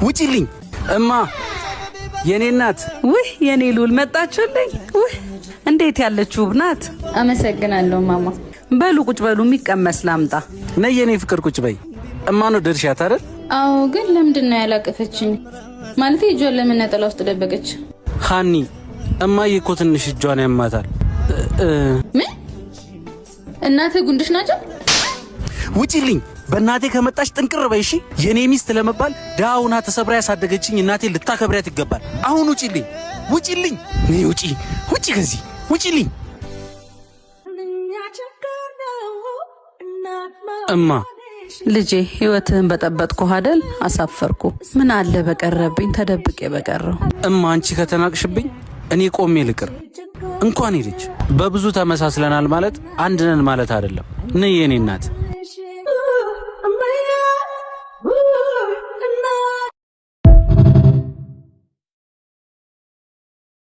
ውጪልኝ እማ የኔ እናት። ውይ የኔ ሉል መጣችልኝ። ውይ እንዴት ያለች ውብ ናት። አመሰግናለሁ ማማ። በሉ ቁጭ በሉ፣ የሚቀመስ ላምጣ። ነይ የኔ ፍቅር ቁጭ በይ። እማ ነው ደርሻት አይደል? አዎ፣ ግን ለምንድን ነው ያላቀፈችኝ? ማለት እጇን ለምን ነጠላ ውስጥ ደበቀች? ሃኒ እማዬ እኮ ትንሽ እጇን ያማታል። ምን? እናትህ ጉንድሽ ናቸው? ውጪልኝ በእናቴ ከመጣሽ ጥንቅር በይ እሺ። የኔ ሚስት ለመባል ዳውና ተሰብራ ያሳደገችኝ እናቴ ልታከብሪያት ይገባል። አሁን ውጪልኝ፣ ውጪልኝ፣ ነይ ውጪ፣ ውጪ፣ ከዚህ ውጪልኝ። እማ ልጄ ህይወትህን በጠበጥኩ አይደል? አሳፈርኩ። ምን አለ በቀረብኝ ተደብቄ በቀረው። እማ አንቺ ከተናቅሽብኝ እኔ ቆሜ ልቅር። እንኳን ሄደች በብዙ ተመሳስለናል ማለት አንድ ነን ማለት አይደለም። ነይ የኔ እናት።